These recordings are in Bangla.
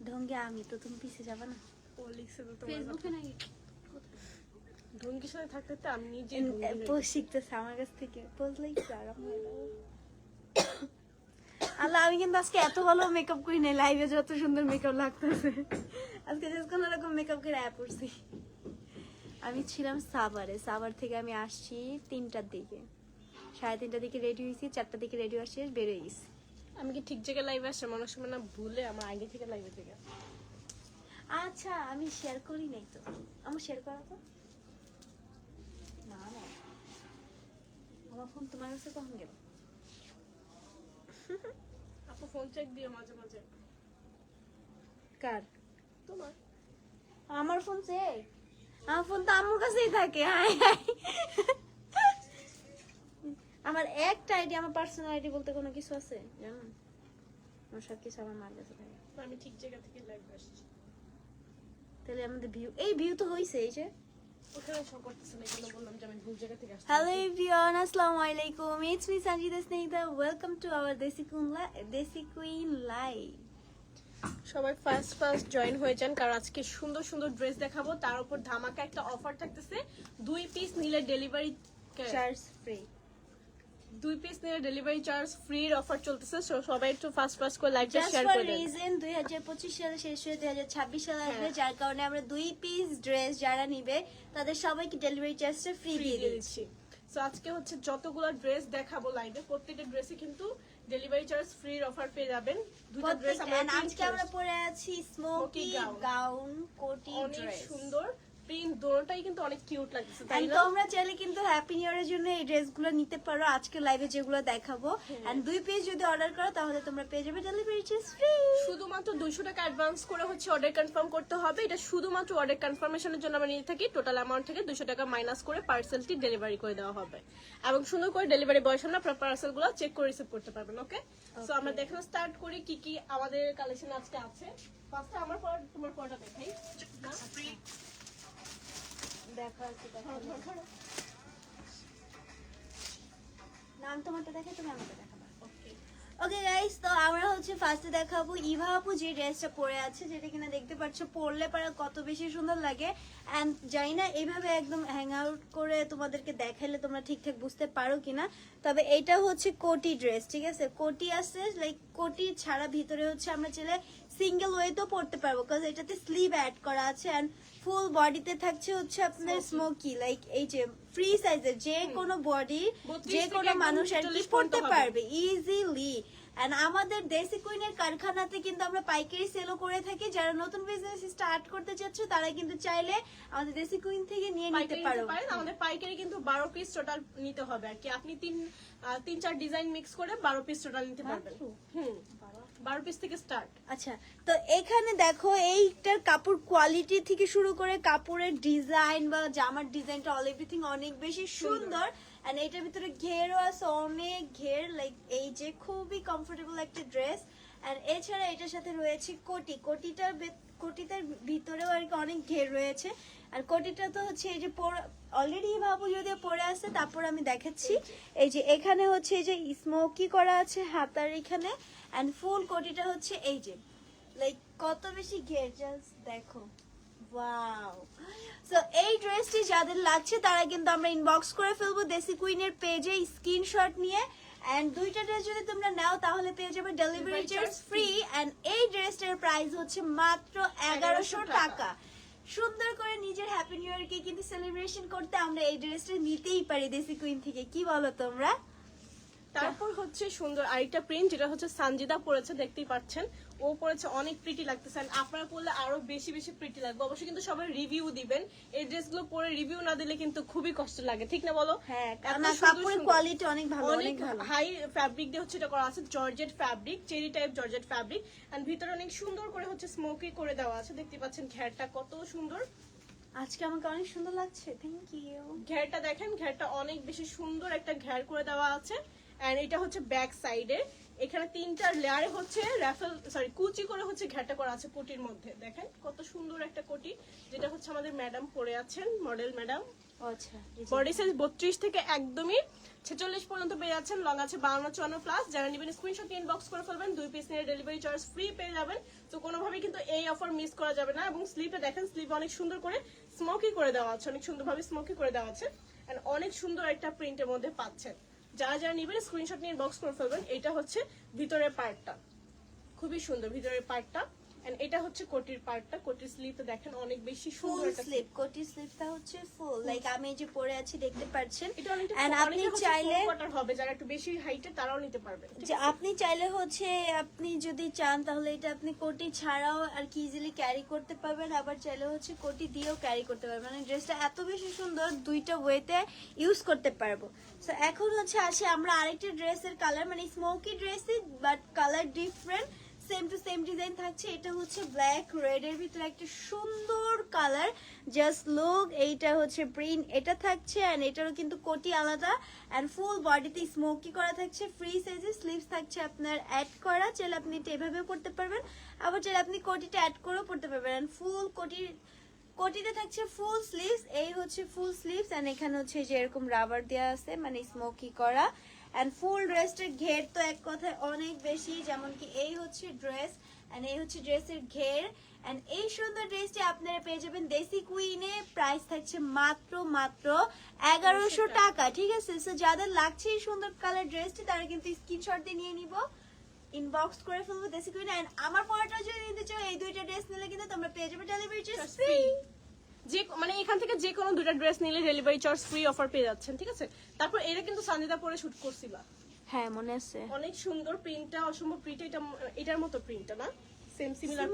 ঢঙ্গে আমি তো, তুমি পিছে যাবা না? ও লিখছে তো তোমার ফেসবুকে নাই ঢঙ্গির সাথে থাকতে থাকতে আমি নিজে পোস্ট শিখতেছে আমার কাছ থেকে, পোস্ট লাইকছে আর আল্লাহ, আমি কিন্তু আজকে এত ভালো মেকআপ করি নাই, লাইভে যত সুন্দর মেকআপ লাগতেছে আজকে জাস্ট কোনো রকম মেকআপ করে অ্যাপ করছি। আমি ছিলাম সাভার থেকে আমি আসছি 3টার দিকে, 3:30টার দিকে রেডি হয়েছি, 4টার দিকে রেডি আসছি, বেরোয় গেছি। আমি কি ঠিক জায়গায় লাইভে আসছে মনে সময় না ভুলে আমার আগে থেকে লাইভে থেকে। আচ্ছা আমি শেয়ার করি নাই তো, আমার শেয়ার করা তো না না, আমার ফোন তোমার কাছে কখন গেল? আপু ফোন চেক দিও মাঝে মাঝে। কার? তোমার? আমার ফোন চেক? আমার ফোন তো আমার কাছেই থাকে। হাই হাই, আমার একটা আইডি, আমার পার্সোনাল আইডি বলতে কোনো কিছু আছে জানো? আমার সব কিছু আমার মার কাছে থাকে। আমি ঠিক জায়গা থেকে লাইভে আসছি। তাহলে আমাদের ভিউ, এই ভিউ তো হইছে, এই যে ওখানে শো করতেছে না, কেন বললাম যে আমি ভুল জায়গা থেকে আসছি। হ্যালো এভরিওয়ান, আসসালামু আলাইকুম, it's me Sanjida Snehita, welcome to our Desi queen live. সবাই ফার্স্ট জয়েন হয়ে যান, কারণ আজকে সুন্দর সুন্দর ড্রেস দেখাবো, তার উপর ধামাকা একটা অফার থাকতেছে। 2 পিস নিলে ডেলিভারি চার্জ ফ্রি, 2 পিস নিলে ডেলিভারি চার্জ ফ্রির অফার চলতেছে। সো সবাই একটু ফার্স্ট করে লাইকটা জাস্ট শেয়ার ফর করে দেন। রিজন 2025 সালে শেষ হয়ে 2026 সালে আসবে, যার কারণে আমরা 2 পিস ড্রেস যারা নিবে তাদের সবাইকে ডেলিভারি চার্জটা ফ্রি দিয়ে দিচ্ছি। সো আজকে হচ্ছে যতগুলো ড্রেস দেখাবো লাইভে, প্রত্যেকটা ড্রেসে কিন্তু ডেলিভারি চার্জ ফ্রির অফার পেয়ে যাবেন। দুটো ড্রেস আজকে আমরা পরে আছি স্মোকি গাউন কোটি অনেক ড্রেস, সুন্দর প্রিন্ট, দুটোটাই কিন্তু অনেক কিউট লাগছে, তাই এন্ড না? তোমরা চাইলে কিন্তু হ্যাপি নিউ ইয়ারের জন্য এই ড্রেসগুলো নিতে পারো আজকে লাইভে যেগুলো দেখাবো, এন্ড 2 পিস যদি অর্ডার করো তাহলে তোমরা পেয়ে যাবে ডেলিভারি চার্জ ফ্রি। শুধুমাত্র 200 টাকা অ্যাডভান্স করে হচ্ছে অর্ডার কনফার্ম করতে হবে। এটা শুধুমাত্র অর্ডার কনফার্মেশনের জন্য আমরা নিয়ে থাকি। টোটাল অ্যামাউন্ট থেকে 200 টাকা মাইনাস করে পার্সেলটি ডেলিভারি করে দেওয়া হবে, এবং সুন্দর করে ডেলিভারি বয়ের সামনে আপনার পার্সেলগুলো চেক করে রিসিভ করতে পারবেন। ওকে, সো আমরা দেখানো স্টার্ট করি কি কি আমাদের কালেকশন আজকে আছে। ফার্স্টে আমার পর তোমার পরটা দেখাই। দেখো নাম তোমারটা দেখে তুমি আমাকে দেখাবা। ওকে গাইস, তো আমরা হচ্ছে ফার্স্টে দেখাবো ইভা আপু যে ড্রেসটা পরে আছে, যেটা কিনা দেখতে পাচ্ছ পরলে পরে কত বেশি সুন্দর লাগে। এন্ড জানি না এইভাবে একদম হ্যাং আউট করে তোমাদেরকে দেখাইলে তোমরা ঠিকঠাক বুঝতে পারো কিনা, তবে এটা হচ্ছে কোটি ড্রেস, ঠিক আছে? কোটি আছে, লাইক কোটি ছাড়া ভিতরে হচ্ছে আমরা চাইলে সিঙ্গেল ওয়েতেও পরতে পারবো, কারণ এটাতে স্লিভ অ্যাড করা আছে। এন্ড ফুল বডিতে থাকছে হচ্ছে আপনার স্মোকি, লাইক এই যে ফ্রি সাইজের যে কোনো বডি যে কোনো মানুষ আর কি পড়তে পারবে ইজিলি। এন্ড আমাদের দেশি কুইনের কারখানাতে কিন্তু আমরা পাইকারি সেলও করে থাকি। যারা নতুন বিজনেস স্টার্ট করতে চাচ্ছে তারা কিন্তু চাইলে আমাদের দেশি কুইন থেকে নিয়ে নিতে পারো। আমাদের পাইকারি কিন্তু 12 পিস টোটাল নিতে হবে আর কি। আপনি 3-4 ডিজাইন মিক্স করে 12 পিস টোটাল নিতে পারবেন। 12 পিস থেকে স্টার্ট। আচ্ছা, তো এখানে দেখো এইটার কাপড় কোয়ালিটি থেকে শুরু করে কাপড়ের ডিজাইন বা জামার ডিজাইনটা অল এভরিথিং অনেক বেশি সুন্দর। এন্ড এটার ভিতরে ঘেরও আছে, অনেক ঘের, লাইক এই যে খুবই কমফোর্টেবল একটা ড্রেস। এন্ড এছাড়া এটার সাথে রয়েছে কোটিটার ভিতরেও আর কি অনেক ঘের রয়েছে। আর কোটিটা তো হচ্ছে এই যে অলরেডি ভাবু যদিও পরে আছে, তারপর আমি দেখাচ্ছি। এই যে এখানে হচ্ছে এই যে স্মোকি করা আছে হাতার এখানে, এন্ড ফুল কোটিটা হচ্ছে এই যে লাইক কত বেশি ঘের, জাস্ট দেখো, ওয়াও। সো এই ড্রেসটি যাদের লাগছে তারা কিন্তু আমরা ইনবক্স করে ফেলবো দেশি কুইনের পেজে স্ক্রিনশট নিয়ে। এন্ড দুইটা ড্রেস যদি তোমরা নাও তাহলে পেয়ে যাবে ডেলিভারি চার্জ ফ্রি। এন্ড এই ড্রেসটার প্রাইস হচ্ছে মাত্র 1100 টাকা। সুন্দর করে নিজের হ্যাপি নিউ ইয়ারকে কিন্তু সেলিব্রেশন করতে আমরা এই ড্রেসটা নিতেই পারি দেশি কুইন থেকে, কি বলো তোমরা? তারপর হচ্ছে সুন্দর আরেকটা প্রিন্ট, যেটা হচ্ছে সঞ্জিদা পরেছে, দেখতেই পাচ্ছেন ও পরেছে, অনেক প্রিটি লাগতেছে। আপনারা পরলে আরো বেশি বেশি প্রিটি লাগবে। অবশ্যই কিন্তু সবাই রিভিউ দিবেন, এই ড্রেসগুলো পরে রিভিউ না দিলে কিন্তু খুবই কষ্ট লাগে, ঠিক না বলো? হ্যাঁ, কারণ কাপড়ের কোয়ালিটি অনেক ভালো, অনেক হাই ফ্যাব্রিক দিয়ে হচ্ছে এটা করা আছে, georgette fabric, cherry type georgette fabric. And ভিতরে অনেক সুন্দর করে হচ্ছে স্মোকি করে দেওয়া আছে, দেখতে পাচ্ছেন ঘেরটা কত সুন্দর। আজকে আমাকে অনেক সুন্দর লাগছে, থ্যাংক ইউ। ঘেরটা দেখেন, ঘেরটা অনেক বেশি সুন্দর একটা ঘের করে দেওয়া আছে। এন্ড এটা হচ্ছে ব্যাক সাইডে, এখানে 3টা লেয়ারে হচ্ছে কুচি করে হচ্ছে ঘেরটা করা আছে কোটির মধ্যে। দেখেন কত সুন্দর একটা কোটি, যেটা হচ্ছে আমাদের ম্যাডাম পরে আছেন, মডেল ম্যাডাম। আচ্ছা, বডি সাইজ 32 থেকে একদমই 46 পর্যন্ত পেয়ে যাচ্ছেন, লং আছে 52-54 প্লাস। যারা নেবেন স্ক্রিনশট নিয়ে ইনবক্স করে ফেলবেন, 2 পিস নিয়ে ডেলিভারি চার্জ ফ্রি পেয়ে যাবেন। তো কোনোভাবে কিন্তু এই অফার মিস করা যাবে না। এবং স্লিপে দেখেন, স্লিপে অনেক সুন্দর করে স্মোকি করে দেওয়া আছে, অনেক সুন্দরভাবে স্মোকি করে দেওয়া আছে, এন্ড অনেক সুন্দর একটা প্রিন্টের মধ্যে পাচ্ছেন। যারা যারা নেবেন স্ক্রিনশট নিয়ে ইনবক্স করে ফেলবেন। এটা হচ্ছে ভিতরের পার্টটা, খুবই সুন্দর ভিতরের পার্টটা, এন্ড এটা হচ্ছে কোটির পার্টটা। কোটির স্লিপটা দেখেন অনেক বেশি ফুল সুন্দর একটা স্লিপ, কোটি স্লিপটা হচ্ছে ফুল, লাইক আমি এই যে পরে আছি দেখতে পাচ্ছেন। এটা অনেকটা এন্ড আপনি চাইলে কোয়ার্টার হবে, যারা একটু বেশি হাইটে তারাও নিতে পারবেন। যে আপনি চাইলে হচ্ছে আপনি যদি চান তাহলে এটা আপনি কোটি ছাড়াও আর কি ইজিলি ক্যারি করতে পারবেন, আবার চাইলে হচ্ছে কোটি দিয়েও ক্যারি করতে পারবেন। মানে ড্রেসটা এত বেশি সুন্দর, দুইটা ওয়েতে ইউজ করতে পারবো। সো এখন হচ্ছে আসে আমরা আরেকটা ড্রেসের কালার, মানে স্মোকি ড্রেসই but colour different, same to same design থাকছে। এটা হচ্ছে ব্ল্যাক রেড এর ভিতরে একটা সুন্দর কালার, জাস্ট লুক। এইটা হচ্ছে প্রিন্ট এটা থাকছে, এন্ড এটারও কিন্তু কোটি আলাদা, এন্ড ফুল বডিতে স্মোকি করা থাকছে। ফ্রি সাইজে স্লিভস থাকছে আপনার অ্যাড করা, চাইলে আপনি এটা এভাবেও পড়তে পারবেন, আবার চাইলে আপনি কোটিটা অ্যাড করেও পড়তে পারবেন। এন্ড ফুল কোটিতে থাকছে ফুল স্লিভস, এই হচ্ছে ফুল স্লিভস, এন্ড এখানে হচ্ছে যে এরকম রাবার দেওয়া আছে, মানে স্মোকি করা। এন্ড ফুল ড্রেসের ঘের তো এক কথায় অনেক বেশি, যেমন কি এই হচ্ছে ড্রেস, এন্ড এই হচ্ছে ড্রেসের ঘের। এন্ড এই সুন্দর ড্রেসটি আপনারা পেয়ে যাবেন দেশি কুইনে, প্রাইস থাকছে মাত্র 1100 টাকা, ঠিক আছে? সো যাদের লাগছে এই সুন্দর কালার ড্রেসটি তারা কিন্তু স্ক্রিনশট দিয়ে নিয়ে নিব, ইনবক্স করে ফেলবো দেশি কুইনে। এন্ড আমার পরাটা যদি নিতে চাও, এই দুইটা ড্রেস নিলে কিন্তু তোমরা পেয়ে যাবে ডেলিভারি চার্জ ফ্রি। যে মানে এখান থেকে যে কোনো দুটো ড্রেস নিলে ডেলিভারি চার্জ ফ্রি অফার পেয়ে যাচ্ছেন, ঠিক আছে? তারপর এটা কিন্তু সঞ্জিতা পরে শুট করছিল, হ্যাঁ মনে আছে, অনেক সুন্দর প্রিন্টটা, অসম্ভব প্রিন্ট। এটা এটার মতো প্রিন্টটা না, same similar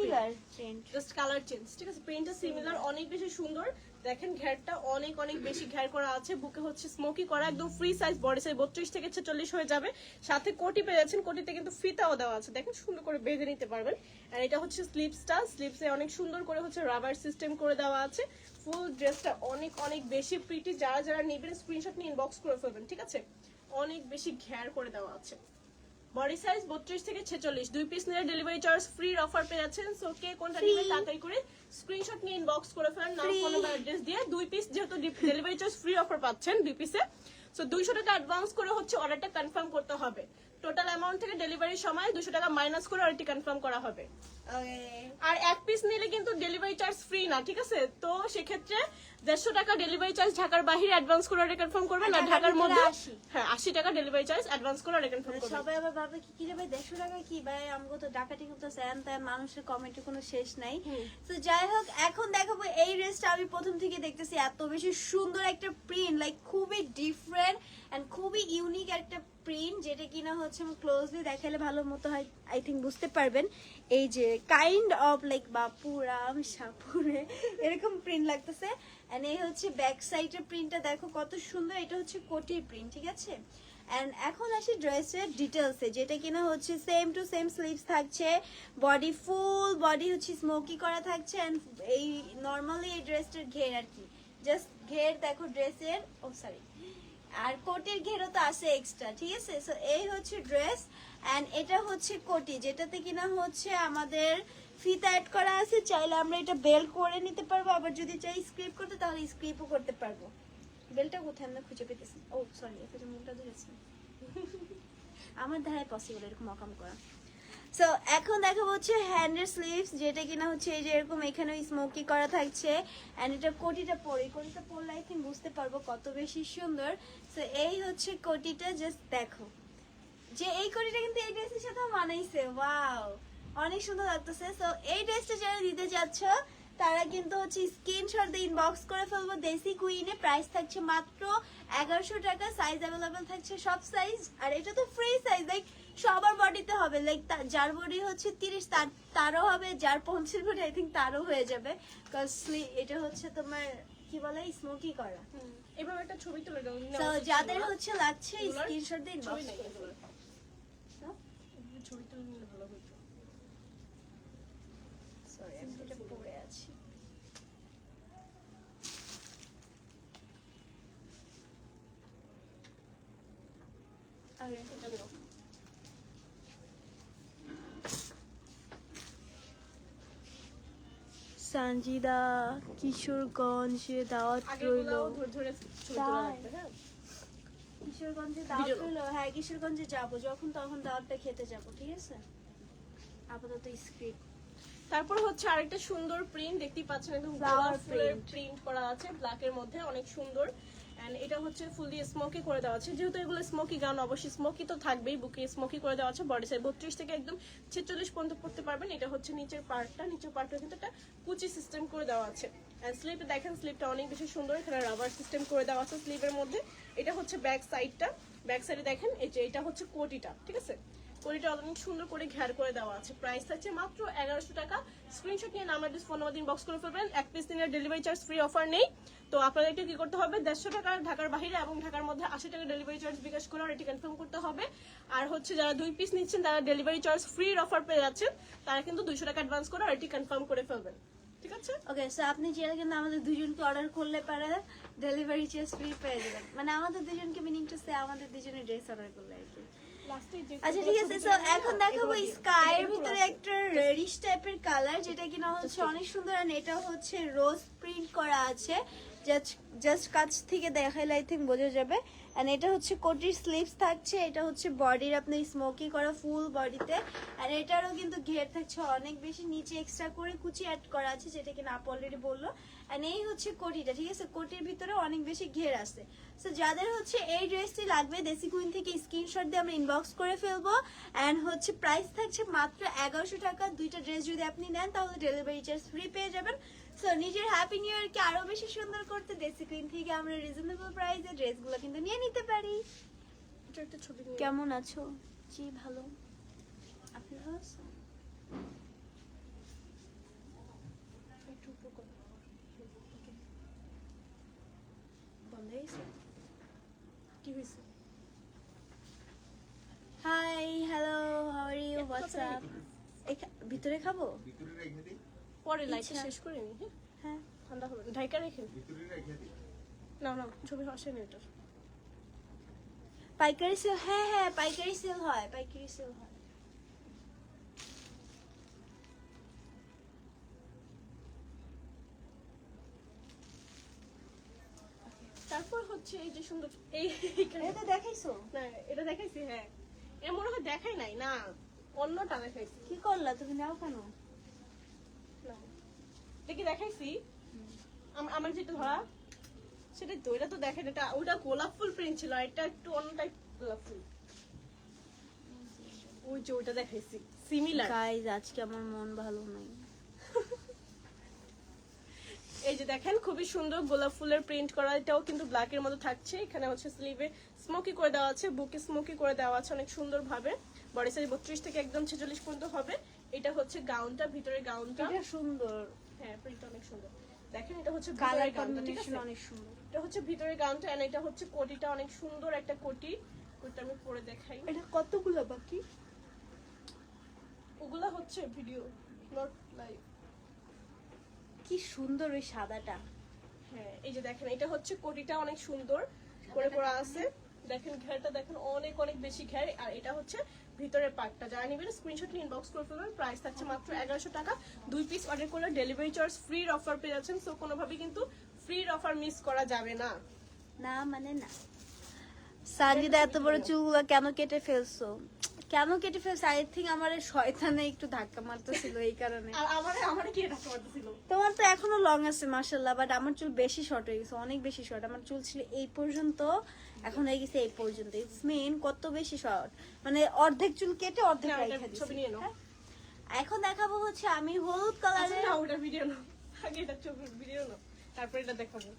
print, just colour change, ঠিক আছে? প্রিন্টটা সিমিলার, অনেক বেশি সুন্দর। দেখেন ঘেরটা অনেক অনেক বেশি ঘের করা আছে, বুকে হচ্ছে স্মোকি করা, একদম ফ্রি সাইজ, বডি সাইজ 32 থেকে 46 হয়ে যাবে। সাথে কোটি পেয়ে যাচ্ছেন, কোটিতে কিন্তু ফিতাও দেওয়া আছে, দেখেন সুন্দর করে বেঁধে নিতে পারবেন। আর এটা হচ্ছে স্লিভসটা, স্লিভসে অনেক সুন্দর করে হচ্ছে রাবার সিস্টেম করে দেওয়া আছে। ফুল ড্রেসটা অনেক অনেক বেশি প্রিটি, যারা যারা নেবেন স্ক্রিনশট নিয়ে ইনবক্স করে ফেলবেন, ঠিক আছে? অনেক বেশি ঘের করে দেওয়া আছে। বডি সাইজ 32 থেকে 46, 2 পিস নিলে ডেলিভারি চার্জ ফ্রি অফার পেয়ে যাচ্ছেন। সো কে কোনটা নেবেন তাড়াতাড়ি করে স্ক্রিনশট নিয়ে ইনবক্স করে ফেলেন, নাম ফোন নাম্বার অ্যাড্রেস দিয়ে। 2 পিস যেহেতু ডেলিভারি চার্জ ফ্রি অফার পাচ্ছেন 2 পিসে, সো 200 টাকা অ্যাডভান্স করে হচ্ছে অর্ডারটা কনফার্ম করতে হবে। টোটাল অ্যামাউন্ট থেকে ডেলিভারির সময় 200 টাকা মাইনাস করে অর্ডারটি কনফার্ম করা হবে। আর এক পিস নিলে কিন্তু ডেলিভারি চার্জ ফ্রি না, ঠিক আছে? তো সেক্ষেত্রে 150 টাকা ডেলিভারি চার্জ ঢাকার বাইরে অ্যাডভান্স করে অর্ডার কনফার্ম করবেন, আর ঢাকার মধ্যে 80 টাকা ডেলিভারি চার্জ অ্যাডভান্স করে অর্ডার কনফার্ম করবেন। সবাই আবার ভাবে কি রে ভাই 150 টাকা কি ভাই, আমগো তো ডাকাতি করতেছে, এন্ড তাই মানুষের কমেন্টে কোনো শেষ নাই। তো যাই হোক, এখন দেখাবো এই ড্রেসটা। আমি প্রথম থেকে দেখতেছি এত বেশি সুন্দর একটা প্রিন্ট, লাইক খুবই ডিফারেন্ট এন্ড খুবই ইউনিক একটা প্রিন্ট, যেটা কিনা হচ্ছে আমি ক্লোজলি দেখালে ভালো মতো হয় আই থিঙ্ক বুঝতে পারবেন। এই যে কাইন্ড অফ লাইক বাপুরাম সাপুরে এরকম প্রিন্ট লাগতেছে। এন্ড এই হচ্ছে ব্যাক সাইডের প্রিন্টটা দেখো কত সুন্দর, এটা হচ্ছে কোটির প্রিন্ট, ঠিক আছে? এন্ড এখন আসি ড্রেসের ডিটেলসে, যেটা কিনা হচ্ছে সেম টু সেম স্লিভস থাকছে, বডি ফুল বডি হচ্ছে স্মোকি করা থাকছে। এন্ড এই নর্মালি এই ড্রেসটার ঘের আর কি, জাস্ট ঘের দেখো ড্রেসের, ও সরি, আর কোটির ঘেরও তো আছে এক্সট্রা, ঠিক আছে? সো এই হচ্ছে ড্রেস, এন্ড এটা হচ্ছে কোটি, যেটাতে কিনা হচ্ছে আমাদের ফিতা অ্যাড করা আছে। চাইলে আমরা এটা বেল্ট করে নিতে পারবো, আবার যদি চাই স্ক্রিপ করতে তাহলে স্ক্রিপও করতে পারবো। বেলটা কোথায় আমরা খুঁজে পেতেছি, ও সরি এটা মুখটা ধরেছে, আমার ধারায় পসিবল এরকম অকাম করা। সো এখন দেখাবো হচ্ছে হ্যান্ডের স্লিভস, যেটা কিনা হচ্ছে এই যে এরকম এখানে স্মোকি করা থাকছে। এন্ড এটা কোটিটা পরলে আই থিঙ্ক বুঝতে পারবো কত বেশি সুন্দর। সো এই হচ্ছে কোটিটা, জাস্ট দেখো যে এই কোটিটা কিন্তু এই ড্রেসের সাথে মানাইছে, ওয়াও অনেক সুন্দর লাগতেছে। সো এই ড্রেসটা যারা দিতে যাচ্ছ তারা কিন্তু হচ্ছে স্ক্রিনশট দিয়ে ইনবক্স করে ফেলবো দেশি কুইনে। প্রাইস থাকছে মাত্র 1100 টাকা, সাইজ অ্যাভেলেবেল থাকছে সব সাইজ, আর এটা তো ফ্রি সাইজ, লাইক সবার বডিতে হবে, লাইক যার বডি হচ্ছে 30 তারও হবে, যার 50 বডি আই থিঙ্ক তারও হয়ে যাবে, কজ এটা হচ্ছে তোমার কি বলে স্মোকি করা। এভাবে একটা ছবি তুলে দাও, তো যাদের হচ্ছে লাগছে স্ক্রিনশট দিয়ে ইনবক্স করে ছবি তুলে নিলে ভালো হতো। সরি আমি এটা পড়ে আছি। সানজিদা কিশোরগঞ্জে দাওয়াত রইল। কিশোরগঞ্জে দাওয়াত হলো, হ্যাঁ কিশোরগঞ্জে যাবো, যখন তখন দাওয়াতটা খেতে যাবো, ঠিক আছে। আপাতত স্ক্রিপ্ট। তারপর হচ্ছে আরেকটা সুন্দর প্রিন্ট দেখতেই পাচ্ছেন, একদম Flower গোলাপ ফুলের print। প্রিন্ট করা আছে ব্ল্যাক এর মধ্যে, অনেক সুন্দর। এন্ড এটা হচ্ছে ফুললি স্মোকি করে দেওয়া আছে, যেহেতু এগুলো স্মোকি গাউন অবশ্যই স্মোকি তো থাকবেই, বুকে স্মোকি করে দেওয়া আছে। বডি সাইজ 32 থেকে একদম 46 পর্যন্ত পড়তে পারবেন। এটা হচ্ছে নিচের পার্টটা, নিচের পার্টটা কিন্তু একটা কুচি সিস্টেম করে দেওয়া আছে। এন্ড স্লিভে দেখেন, স্লিভটা অনেক বেশি সুন্দর, এখানে রাবার সিস্টেম করে দেওয়া আছে স্লিভের মধ্যে। এটা হচ্ছে ব্যাক সাইডটা, ব্যাক সাইডে দেখেন এই যে এটা হচ্ছে কোটিটা, ঠিক আছে। কোটিটা অনেক সুন্দর করে ঘের করে দেওয়া আছে। প্রাইস থাকছে মাত্র 1100 টাকা। স্ক্রিনশট নিয়ে number this phone number inbox করে ফেলবেন। এক পিস দিনের ডেলিভারি চার্জ ফ্রি অফার নেই। তো আপনাদেরকে কি করতে হবে, 150 টাকা ঢাকার বাইরে এবং ঢাকার মধ্যে 80 টাকা ডেলিভারি চার্জ বিকাশ করে এটি কনফার্ম করতে হবে। আর হচ্ছে যারা 2 পিস নিচ্ছেন তারা ডেলিভারি চার্জ ফ্রি অফার পেয়ে যাচ্ছেন, তারা কিন্তু 200 টাকা অ্যাডভান্স করে এটি কনফার্ম করে ফেলবেন, ঠিক আছে। ওকে, সো আপনি যেটা কিন্তু আমাদের দুজনকে অর্ডার করলে পারে ডেলিভারি চার্জ ফ্রি পেয়ে যাবেন, মানে আমাদের দুজনকে মিনিং টু সে আমাদের দুজনের ড্রেস অর্ডার করলে আর কি। আচ্ছা ঠিক আছে, সো এখন দেখাবো স্কাইয়ের ভিতরে একটা রেডিশ টাইপের কালার, যেটা কিনা হচ্ছে অনেক সুন্দর। আর এটা হচ্ছে রোজ প্রিন্ট করা আছে, জাস্ট কাছ থেকে দেখাইলে আই থিঙ্ক বোঝা যাবে। এন্ড এটা হচ্ছে কোটির স্লিভস থাকছে, এটা হচ্ছে বডির আপনার স্মোকি করা ফুল বডিতে। আর এটারও কিন্তু ঘের থাকছে অনেক বেশি, নিচে এক্সট্রা করে কুচি অ্যাড করা আছে, যেটা কিনা আপ অলরেডি বললো। এন্ড এই হচ্ছে কোটিটা, ঠিক আছে। কোটির ভিতরে অনেক বেশি ঘের আছে। সো যাদের হচ্ছে এই ড্রেসটি লাগবে, দেশি কুইন থেকে স্ক্রিনশট দিয়ে আমরা ইনবক্স করে ফেলবো। এন্ড হচ্ছে প্রাইস থাকছে মাত্র 1100 টাকা। দুইটা ড্রেস যদি আপনি নেন তাহলে ডেলিভারি চার্জ ফ্রি পেয়ে যাবেন। সো নিজের হ্যাপি নিউ ইয়ারকে আরো বেশি সুন্দর করতে দেশি কুইন থেকে আমরা রিজনেবল প্রাইসে ড্রেসগুলো কিন্তু নিয়ে নিতে পারি। এটা একটা ছবি নিয়ে কেমন আছো? জি ভালো। আপনি ভালো আছেন? একটু উপর করো। বন্ধ হয়েছে? কি হয়েছে? Hi, hello, how are you, what's up? ভিতরে খাবো? ভিতরে রেখে দিই, পরে লাইট আচ্ছা। শেষ করে নি, হ্যাঁ হ্যাঁ। ঠান্ডা হবে, ঢাকা রেখে ভিতরে রেখে দিই। না না ছবি আসেনি এটার। পাইকারি সেল, হ্যাঁ হ্যাঁ পাইকারি সেল হয়, পাইকারি সেল হয়। তারপর হচ্ছে এই যে সুন্দর এই এটা দেখাইছো? না এটা দেখাইছি, হ্যাঁ এর মনে হয় দেখাই নাই, না অন্যটা দেখাইছি। কি করলা তুমি, নাও কেন? না দেখি দেখাইছি, আমার যেটা ধরা সেটাই তো, এটা তো দেখেন, এটা ওটা গোলাপ ফুল প্রিন্ট ছিল, আর এটা একটু অন্য টাইপ গোলাপ ফুল। ওই যে ওটা দেখাইছি সিমিলার। গাইজ আজকে আমার মন ভালো নাই। এই যে দেখেন খুবই সুন্দর গোলাপ ফুলের প্রিন্ট করা, এটাও কিন্তু ব্ল্যাক এর মধ্যে থাকছে। এখানে হচ্ছে স্লিভে স্মোকি করে দেওয়া আছে, বুকে স্মোকি করে দেওয়া আছে অনেক সুন্দর ভাবে। বডি সাইজ 32 থেকে একদম 46 পর্যন্ত হবে। এটা হচ্ছে গাউনটা, ভিতরে গাউনটা, এটা সুন্দর, হ্যাঁ প্রিন্ট অনেক সুন্দর। দেখেন এটা হচ্ছে কালার ভিতরে গাউনটা, ঠিক কম্বিনেশন আছে, অনেক সুন্দর। এটা হচ্ছে ভিতরে গাউনটা, এন্ড এটা হচ্ছে কোটিটা, অনেক সুন্দর একটা কোটি। কোটিটা আমি পরে দেখাই। এটা কতগুলো বাকি? ওগুলা হচ্ছে ভিডিও, নট লাইভ। কি সুন্দর ওই সাদাটা। হ্যাঁ এই যে দেখেন এটা হচ্ছে কোটিটা অনেক সুন্দর করে করা আছে। দেখেন ঘেরটা দেখেন অনেক অনেক বেশি ঘের। আর এটা হচ্ছে ভিতরের পার্টটা, যারা নেবেন স্ক্রিনশট নিয়ে ইনবক্স করে ফেলবেন। প্রাইস থাকছে মাত্র 1100 টাকা। 2 পিস অর্ডার করলে ডেলিভারি চার্জ ফ্রির অফার পেয়ে যাচ্ছেন। সো কোনোভাবেই কিন্তু ফ্রির অফার মিস করা যাবে না। না মানে না। সানজিদা এত বড় চুলগুলো কেন কেটে ফেলছো? কেন কেটে ফেলছো? আই থিঙ্ক আমার শয়তানে একটু ধাক্কা মারতেছিল এই কারণে। আর আমারে কি এটা করতেছিল? তোমার তো এখনো লং আছে মাশাআল্লাহ, বাট আমার চুল বেশি শর্ট হয়ে গেছে, অনেক বেশি শর্ট। আমার চুল ছিল এই পর্যন্ত, এখন হয়ে গেছে এই পর্যন্ত। ইটস মিন কত বেশি শর্ট, মানে অর্ধেক চুল কেটে অর্ধেক না, রাইখা এটা দিছি। ছবি নিয়ে নাও। হ্যাঁ? এখন দেখাবো হচ্ছে আমি হলুদ আচ্ছা কালারের। না, ওটা ভিডিও নাও, আগে এটা ছবি ভিডিও নাও, তারপর এটা দেখাবো।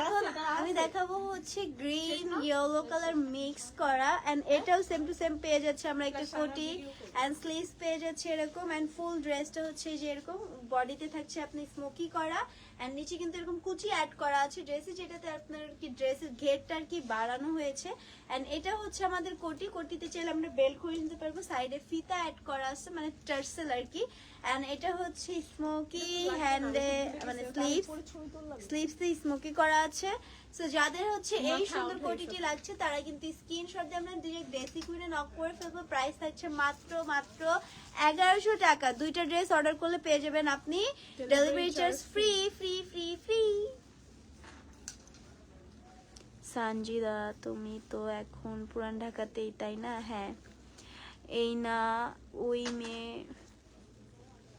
এখন আমি দেখাবো হচ্ছে গ্রিন ইয়েলো কালার মিক্স করা, এন্ড এটাও সেম টু সেম পেয়ে যাচ্ছে আমরা একটা কোটি এন্ড স্লিভস পেয়ে যাচ্ছে এরকম। এন্ড ফুল ড্রেসটা হচ্ছে যে এরকম বডিতে থাকছে আপনি স্মোকি করা, এন্ড নিচে কিন্তু এরকম কুচি অ্যাড করা আছে ড্রেসে, যেটাতে আপনার কি ড্রেসের ঘেরটা আর কি বাড়ানো হয়েছে। এন্ড এটা হচ্ছে আমাদের কোটি, কোটিতে চাইলে আমরা বেল্ট করে নিতে পারবো, সাইডে ফিতা অ্যাড করা আছে মানে টার্সেল আর কি। এন্ড এটা হচ্ছে স্মোকি হ্যান্ডে মানে স্লিভসে স্মোকি করা আছে। সো যাদের হচ্ছে এই সুন্দর কোটিটি লাগছে তারা কিন্তু স্ক্রিনশট দিয়ে আমরা ডিরেক্ট ড্রেসি কুইনে নক করে ফেলবো। প্রাইস থাকছে মাত্র 1100 টাকা। দুইটা ড্রেস অর্ডার করলে পেয়ে যাবেন আপনি delivery charge free free free free. Sanjida তুমি তো এখন পুরান ঢাকাতেই তাই না? হ্যাঁ, এই না ওই মেয়ে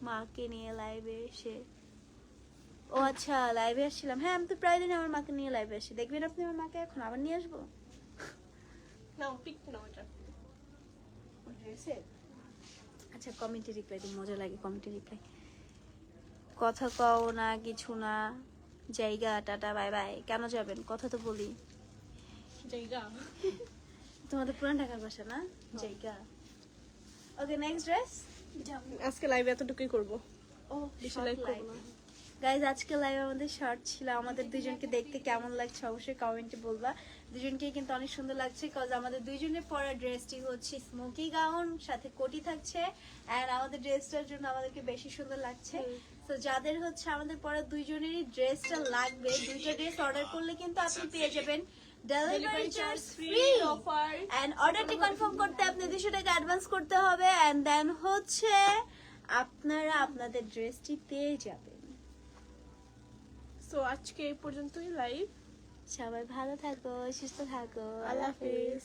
মাকে নিয়ে লাইভে এসে, ও আচ্ছা লাইভে আসছিলাম। হ্যাঁ, আমি তো প্রায় দিন আমার মাকে নিয়ে লাইভে আসি। দেখবেন আপনি আমার মাকে এখন আবার নিয়ে আসবো। নাও পিক নাও এটা। আচ্ছা কমেন্টে রিপ্লাই দিই, মজা লাগে কমেন্টে রিপ্লাই। কথা কও না কিছু না, জায়গা টাটা বাই বাই। কেন যাবেন? কথা তো বলি। জায়গা তোমাদের পুরান ঢাকার বাসা না? জায়গা। Okay next dress. আজকে লাইভে এতটুকুই করব। ও বেশি লাইভ করব না। গাইজ আজকে লাইভ আমাদের শর্ট ছিল। আমাদের দুইজনকে দেখতে কেমন লাগছে অবশ্যই কমেন্টে বলবা। দুজনকে কিন্তু অনেক সুন্দর লাগছে, কজ আমাদের দুইজনের পরা ড্রেসটি হচ্ছে স্মোকি গাউন, সাথে কোটি থাকছে, এন্ড আমাদের ড্রেসটার জন্য আমাদেরকে বেশি সুন্দর লাগছে। তো যাদের হচ্ছে আমাদের পরা দুইজনেরই ড্রেসটা লাগবে, দুইটা ড্রেস অর্ডার করলে কিন্তু আপনি পেয়ে যাবেন delivery charge free offer. And অর্ডারটি কনফার্ম করতে আপনি 200 টাকা অ্যাডভান্স করতে হবে, এন্ড দেন হচ্ছে আপনারা আপনাদের ড্রেসটি পেয়ে যাবেন। সো আজকে এই পর্যন্তই লাইভ। সবাই ভালো থাকো, সুস্থ থাকো, আল্লাহ হাফেজ।